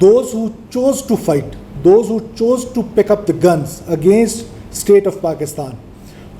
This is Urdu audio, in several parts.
those who chose to fight, those who chose to pick up the guns against state of Pakistan,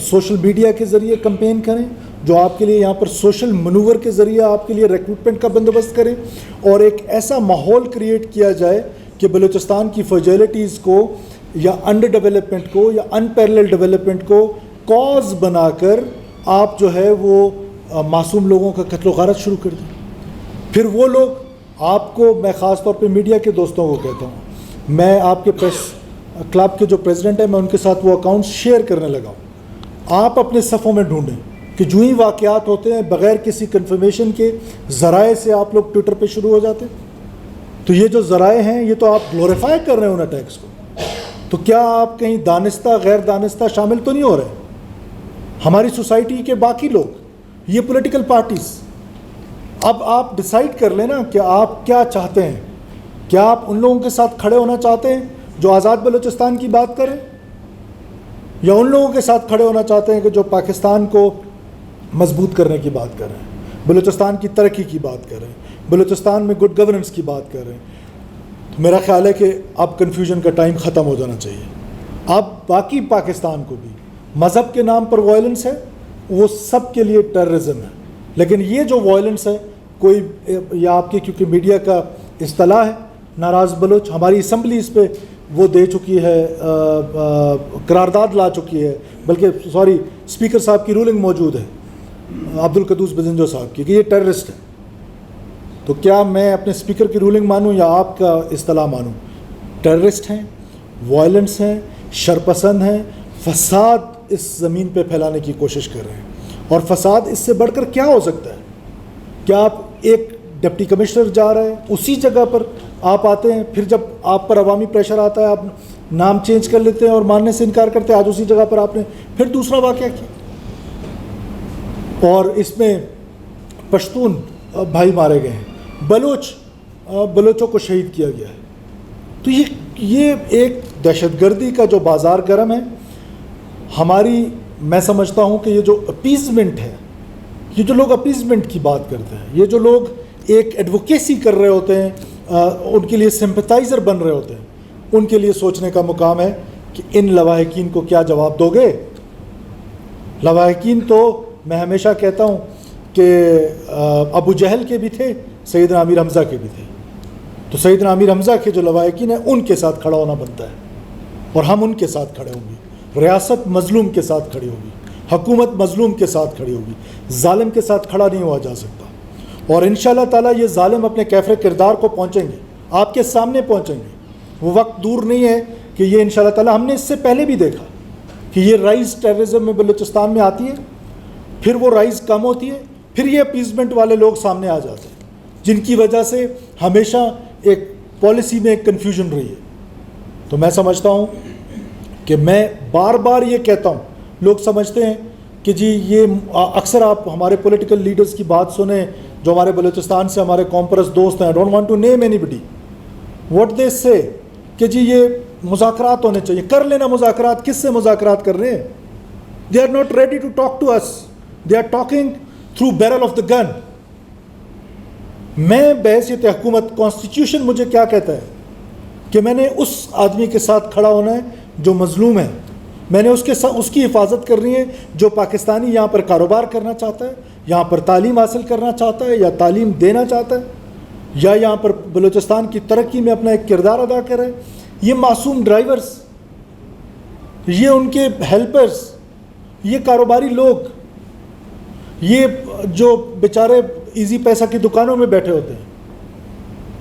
social media کے ذریعے کمپین کریں, جو آپ کے لیے یہاں پر سوشل منور کے ذریعے آپ کے لیے ریکروٹمنٹ کا بندوبست کریں, اور ایک ایسا ماحول کریٹ کیا جائے کہ بلوچستان کی فیجیلٹیز کو یا انڈر ڈیولپمنٹ کو یا ان پیرلل ڈیولپمنٹ کو کاز بنا کر آپ جو ہے وہ معصوم لوگوں کا قتل و غارت شروع کر دیں. پھر وہ لوگ آپ کو, میں خاص طور پہ میڈیا کے دوستوں کو کہتا ہوں, میں آپ کے پریس کلب کے جو پریزیڈنٹ ہیں میں ان کے ساتھ وہ اکاؤنٹ شیئر کرنے لگا ہوں. آپ اپنے صفوں میں ڈھونڈیں کہ جو ہی واقعات ہوتے ہیں بغیر کسی کنفرمیشن کے ذرائع سے آپ لوگ ٹویٹر پہ شروع ہو جاتے ہیں. تو یہ جو ذرائع ہیں یہ تو آپ گلوریفائی کر رہے ہیں ان اٹیکس کو, تو کیا آپ کہیں دانستہ غیر دانستہ شامل تو نہیں ہو رہے؟ ہماری سوسائٹی کے باقی لوگ, یہ پولیٹیکل پارٹیز, اب آپ ڈیسائیڈ کر لیں نا کہ آپ کیا چاہتے ہیں. کیا آپ ان لوگوں کے ساتھ کھڑے ہونا چاہتے ہیں جو آزاد بلوچستان کی بات کریں, یا ان لوگوں کے ساتھ کھڑے ہونا چاہتے ہیں کہ جو پاکستان کو مضبوط کرنے کی بات کر رہے ہیں, بلوچستان کی ترقی کی بات کر رہے ہیں, بلوچستان میں گڈ گورننس کی بات کر رہے ہیں؟ تو میرا خیال ہے کہ اب کنفیوژن کا ٹائم ختم ہو جانا چاہیے. اب باقی پاکستان کو بھی مذہب کے نام پر وائلنس ہے, وہ سب کے لیے ٹیررزم ہے, لیکن یہ جو وائلنس ہے کوئی, یا آپ کی کیونکہ میڈیا کا اصطلاح ہے ناراض بلوچ, ہماری اسمبلی اس پہ وہ دے چکی ہے, قرارداد لا چکی ہے, بلکہ سوری اسپیکر صاحب کی رولنگ موجود ہے عبدالقدوس بزنجو صاحب کی کہ یہ ٹیررسٹ ہے. تو کیا میں اپنے اسپیکر کی رولنگ مانوں یا آپ کا اصطلاح مانوں؟ ٹیررسٹ ہیں, وائلنس ہیں, شرپسند ہیں, فساد اس زمین پہ پھیلانے کی کوشش کر رہے ہیں. اور فساد اس سے بڑھ کر کیا ہو سکتا ہے؟ کیا آپ ایک ڈپٹی کمشنر جا رہے ہیں اسی جگہ پر آپ آتے ہیں, پھر جب آپ پر عوامی پریشر آتا ہے آپ نام چینج کر لیتے ہیں اور ماننے سے انکار کرتے ہیں, آج اسی جگہ پر آپ نے پھر دوسرا واقعہ کیا, اور اس میں پشتون بھائی مارے گئے ہیں, بلوچوں کو شہید کیا گیا ہے. تو یہ ایک دہشت گردی کا جو بازار گرم ہے ہماری, میں سمجھتا ہوں کہ یہ جو اپیزمنٹ ہے, یہ جو لوگ اپیزمنٹ کی بات کرتے ہیں, یہ جو لوگ ایک ایڈوکیسی کر رہے ہوتے ہیں, ان کے لیے سمپتائزر بن رہے ہوتے ہیں, ان کے لیے سوچنے کا مقام ہے کہ ان لواحقین کو کیا جواب دو گے. لواحقین تو میں ہمیشہ کہتا ہوں کہ ابو جہل کے بھی تھے, سیدنا امیر حمزہ کے بھی تھے. تو سیدنا امیر حمزہ کے جو لواحقین ہیں ان کے ساتھ کھڑا ہونا بنتا ہے, اور ہم ان کے ساتھ کھڑے ہوں گے. ریاست مظلوم کے ساتھ کھڑی ہوگی, حکومت مظلوم کے ساتھ کھڑی ہوگی, ظالم کے ساتھ کھڑا نہیں ہوا جا سکتا. اور انشاءاللہ تعالیٰ یہ ظالم اپنے کیفر کردار کو پہنچیں گے, آپ کے سامنے پہنچیں گے. وہ وقت دور نہیں ہے کہ یہ انشاءاللہ تعالیٰ, ہم نے اس سے پہلے بھی دیکھا کہ یہ رائز ٹیررزم میں بلوچستان میں آتی ہے, پھر وہ رائز کم ہوتی ہے, پھر یہ اپیزمنٹ والے لوگ سامنے آ جاتے ہیں جن کی وجہ سے ہمیشہ ایک پالیسی میں ایک کنفیوژن رہی ہے. تو میں سمجھتا ہوں کہ میں بار بار یہ کہتا ہوں, لوگ سمجھتے ہیں کہ جی یہ اکثر آپ ہمارے پولیٹیکل لیڈرز کی بات سنیں جو ہمارے بلوچستان سے ہمارے کامپرس دوست ہیں, I don't want to name anybody, what they say کہ جی یہ مذاکرات ہونے چاہیے. کر لینا مذاکرات, کس سے مذاکرات کر رہے ہیں؟ they are not ready to talk to us, they are talking through barrel of the gun. میں بحیثیت حکومت, کانسٹیٹیوشن مجھے کیا کہتا ہے کہ میں نے اس آدمی کے ساتھ کھڑا ہونا ہے جو مظلوم ہے, میں نے اس کی حفاظت کرنی ہے جو پاکستانی یہاں پر کاروبار کرنا چاہتا ہے, یہاں پر تعلیم حاصل کرنا چاہتا ہے یا تعلیم دینا چاہتا ہے, یا یہاں پر بلوچستان کی ترقی میں اپنا ایک کردار ادا کرے. یہ معصوم ڈرائیورز, یہ ان کے ہیلپرز, یہ کاروباری لوگ, یہ جو بیچارے ایزی پیسہ کی دکانوں میں بیٹھے ہوتے ہیں,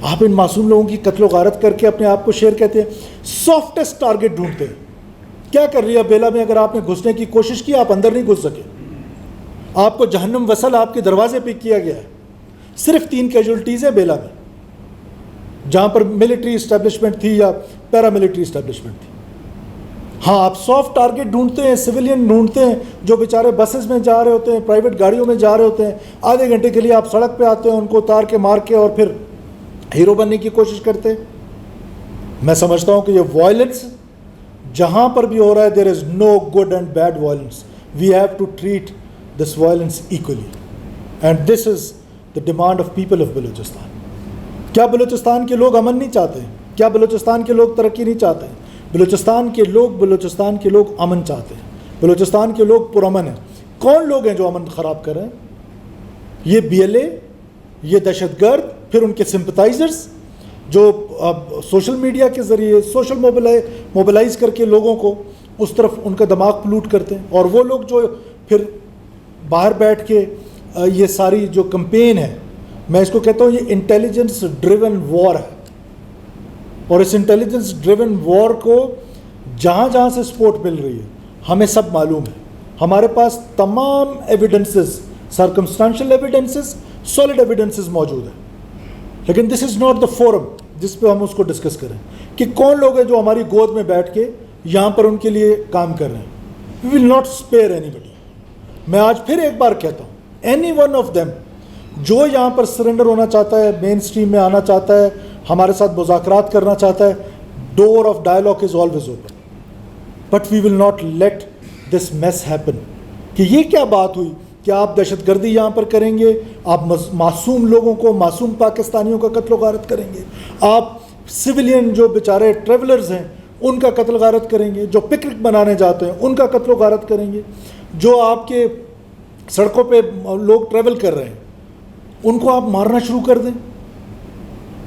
آپ ان معصوم لوگوں کی قتل و غارت کر کے اپنے آپ کو شیئر کہتے ہیں. سافٹسٹ ٹارگٹ ڈھونڈتے ہیں. کیا کر رہی ہے بیلا میں؟ اگر آپ نے گھسنے کی کوشش کی آپ اندر نہیں گھس سکے, آپ کو جہنم وصل آپ کے دروازے پہ کیا گیا ہے. صرف 3 کیجولٹیز ہیں بیلا میں جہاں پر ملٹری اسٹیبلشمنٹ تھی یا پیرا ملٹری اسٹیبلشمنٹ تھی. ہاں آپ سافٹ ٹارگٹ ڈھونڈتے ہیں, سویلین ڈھونڈتے ہیں جو بیچارے بسز میں جا رہے ہوتے ہیں, پرائیویٹ گاڑیوں میں جا رہے ہوتے ہیں, آدھے گھنٹے کے لیے آپ سڑک پہ آتے ہیں, ان کو اتار کے مار کے اور پھر ہیرو بننے کی کوشش کرتے ہیں. میں سمجھتا ہوں کہ یہ وائلنس جہاں پر بھی ہو رہا ہے, there is no good and bad violence, we have to treat this violence equally, and this is the demand of people of Balochistan. کیا بلوچستان کے لوگ امن نہیں چاہتے ہیں؟ کیا بلوچستان کے لوگ ترقی نہیں چاہتے ہیں؟ بلوچستان کے لوگ امن چاہتے ہیں, بلوچستان کے لوگ پرامن ہیں. کون لوگ ہیں جو امن خراب کر رہے ہیں؟ یہ BLA، یہ دہشت گرد، پھر ان کے سمپتائزرز جو اب سوشل میڈیا کے ذریعے سوشل موبلائز کر کے لوگوں کو اس طرف ان کا دماغ پلوٹ کرتے ہیں، اور وہ لوگ جو پھر باہر بیٹھ کے یہ ساری جو کمپین ہے، میں اس کو کہتا ہوں یہ انٹیلیجنس ڈریون وار ہے. اور اس انٹیلیجنس ڈریون وار کو جہاں جہاں سے سپورٹ مل رہی ہے ہمیں سب معلوم ہے. ہمارے پاس تمام evidences, circumstantial evidences, solid evidences موجود ہیں. لیکن دس از ناٹ دا فورم جس پہ ہم اس کو ڈسکس کریں کہ کون لوگ ہیں جو ہماری گود میں بیٹھ کے یہاں پر ان کے لیے کام کر رہے ہیں. وی ول ناٹ اسپیئر اینی بڈی. میں آج پھر ایک بار کہتا ہوں، اینی ون آف دیم جو یہاں پر سرنڈر ہونا چاہتا ہے، مین اسٹریم میں آنا چاہتا ہے، ہمارے ساتھ مذاکرات کرنا چاہتا ہے، door of dialogue is always open. But we will not let this mess happen. کہ یہ کیا بات ہوئی کہ آپ دہشت گردی یہاں پر کریں گے، آپ معصوم لوگوں کو، معصوم پاکستانیوں کا قتل و غارت کریں گے، آپ سویلین جو بیچارے ٹریولرز ہیں ان کا قتل غارت کریں گے، جو پکنک منانے جاتے ہیں ان کا قتل و غارت کریں گے، جو آپ کے سڑکوں پہ لوگ ٹریول کر رہے ہیں ان کو آپ مارنا شروع کر دیں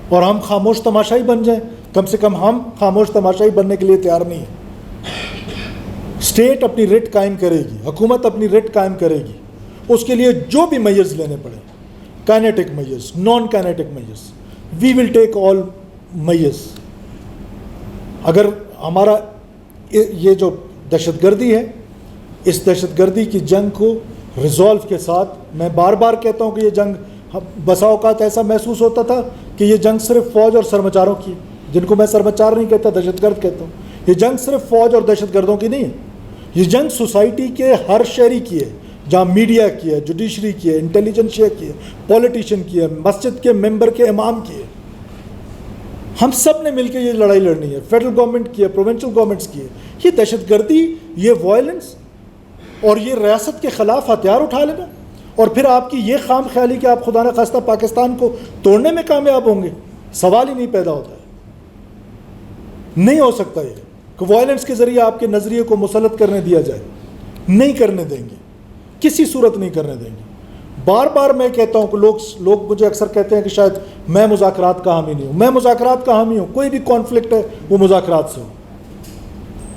اور ہم خاموش تماشائی بن جائیں. کم سے کم ہم خاموش تماشائی بننے کے لیے تیار نہیں ہیں. اسٹیٹ اپنی رٹ قائم کرے گی، حکومت اپنی رٹ قائم کرے گی. اس کے لیے جو بھی میئرز لینے پڑے، kinetic measures, non kinetic measures, we will take all measures. اگر ہمارا یہ جو دہشت گردی ہے، اس دہشت گردی کی جنگ کو ریزالو کے ساتھ، میں بار بار کہتا ہوں کہ یہ جنگ بسا اوقات ایسا محسوس ہوتا تھا کہ یہ جنگ صرف فوج اور سرمچاروں کی، جن کو میں سرمچار نہیں کہتا، دہشت گرد کہتا ہوں. یہ جنگ صرف فوج اور دہشت گردوں کی نہیں ہے، یہ جنگ سوسائٹی کے ہر شہری کی ہے، جہاں میڈیا کی ہے، جوڈیشری کی ہے، انٹیلیجنسیا کی ہے، پولیٹیشین کی ہے، مسجد کے ممبر کے امام کی ہے. ہم سب نے مل کے یہ لڑائی لڑنی ہے. فیڈرل گورنمنٹ کی ہے، پروونشل گورنمنٹس کی ہے. یہ دہشت گردی، یہ وائلنس اور یہ ریاست کے خلاف ہتھیار اٹھا لینا، اور پھر آپ کی یہ خام خیالی کہ آپ خدا نہ خواستہ پاکستان کو توڑنے میں کامیاب ہوں گے، سوال ہی نہیں پیدا ہوتا ہے. نہیں ہو سکتا یہ کہ وائلنس کے ذریعے آپ کے نظریے کو مسلط کرنے دیا جائے. نہیں کرنے دیں گے، کسی صورت نہیں کرنے دیں گے. بار بار میں کہتا ہوں کہ لوگ مجھے اکثر کہتے ہیں کہ شاید میں مذاکرات کا حامی نہیں ہوں. میں مذاکرات کا حامی ہوں. کوئی بھی کانفلکٹ ہے وہ مذاکرات سے ہو،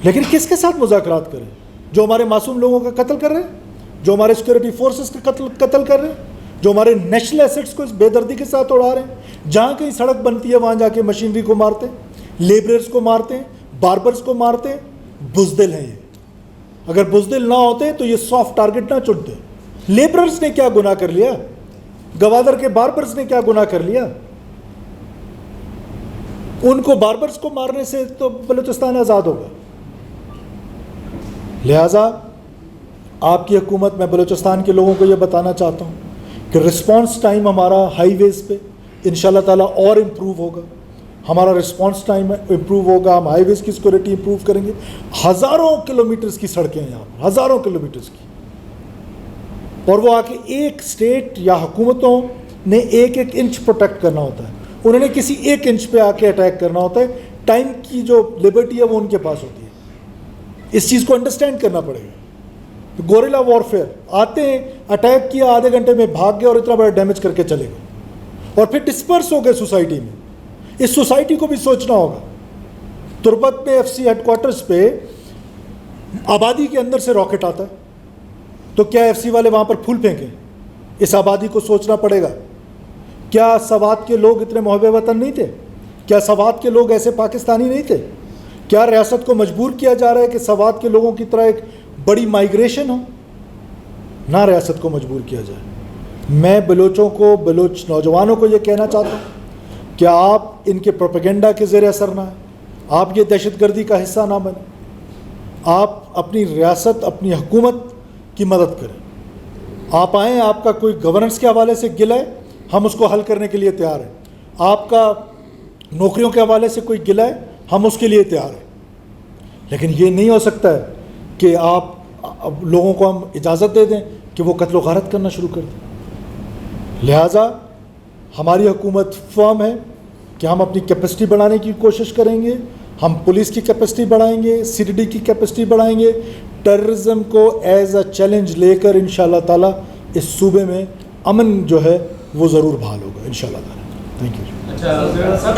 لیکن کس کے ساتھ مذاکرات کریں؟ جو ہمارے معصوم لوگوں کا قتل کر رہے ہیں، جو ہمارے سیکورٹی فورسز کا قتل کر رہے ہیں، جو ہمارے نیشنل ایسٹس کو اس بے دردی کے ساتھ اڑا رہے ہیں. جہاں کہیں سڑک بنتی ہے وہاں جا کے مشینری کو مارتے ہیں، لیبررز کو مارتے ہیں، باربرز کو مارتے ہیں. بزدل ہیں یہ. اگر بزدل نہ ہوتے تو یہ سافٹ ٹارگٹ نہ چنتے. لیبررز نے کیا گناہ کر لیا؟ گوادر کے باربرز نے کیا گناہ کر لیا؟ ان کو باربرز کو مارنے سے تو بلوچستان آزاد ہوگا. لہٰذا آپ کی حکومت، میں بلوچستان کے لوگوں کو یہ بتانا چاہتا ہوں کہ رسپانس ٹائم ہمارا ہائی ویز پہ انشاءاللہ تعالیٰ اور امپروو ہوگا. ہمارا رسپانس ٹائم امپروو ہوگا. ہم ہائی ویز کی سیکورٹی امپروو کریں گے. ہزاروں کلومیٹرز کی سڑکیں ہیں یہاں پر، ہزاروں کلومیٹرز کی. اور وہ آ کے ایک اسٹیٹ یا حکومتوں نے ایک ایک انچ پروٹیکٹ کرنا ہوتا ہے. انہوں نے کسی ایک انچ پہ آ کے اٹیک کرنا ہوتا ہے. ٹائم کی جو لبرٹی ہے وہ ان کے پاس ہوتی ہے. اس چیز کو انڈرسٹینڈ کرنا پڑے گا. گوریلا وارفیئر، آتے ہیں، اٹیک کیا، آدھے گھنٹے میں بھاگ گئے اور اتنا بڑا ڈیمیج کر کے چلے گئے، اور پھر ڈسپرس ہو گئے سوسائٹی میں. اس سوسائٹی کو بھی سوچنا ہوگا. تربت میں ایف سی ہیڈ کوارٹرز پہ آبادی کے اندر سے راکٹ آتا ہے تو کیا ایف سی والے وہاں پر پھول پھینکیں؟ اس آبادی کو سوچنا پڑے گا. کیا سوات کے لوگ اتنے محب وطن نہیں تھے؟ کیا سوات کے لوگ ایسے پاکستانی نہیں تھے؟ کیا ریاست کو مجبور کیا جا رہا ہے کہ سوات کے لوگوں کی طرح ایک بڑی مائیگریشن ہو؟ نہ ریاست کو مجبور کیا جائے. میں بلوچوں کو، بلوچ نوجوانوں کو یہ کہنا چاہتا ہوں کہ آپ ان کے پروپیگنڈا کے زیر اثر نہ آئیں. آپ یہ دہشت گردی کا حصہ نہ بنیں. آپ اپنی ریاست، اپنی حکومت کی مدد کریں. آپ آئیں، آپ کا کوئی گورننس کے حوالے سے گلہ ہے، ہم اس کو حل کرنے کے لیے تیار ہیں. آپ کا نوکریوں کے حوالے سے کوئی گلہ ہے، ہم اس کے لیے تیار ہیں. لیکن یہ نہیں ہو سکتا ہے کہ آپ لوگوں کو ہم اجازت دے دیں کہ وہ قتل و غارت کرنا شروع کر دیں. لہٰذا ہماری حکومت فرم ہے کہ ہم اپنی کیپیسٹی بڑھانے کی کوشش کریں گے. ہم پولیس کی کیپیسٹی بڑھائیں گے، سی ڈی ڈی کی کیپیسٹی بڑھائیں گے، ٹیررزم کو ایز اے چیلنج لے کر انشاءاللہ تعالیٰ اس صوبے میں امن جو ہے وہ ضرور بحال ہوگا انشاءاللہ تعالیٰ. Thank you. اچھا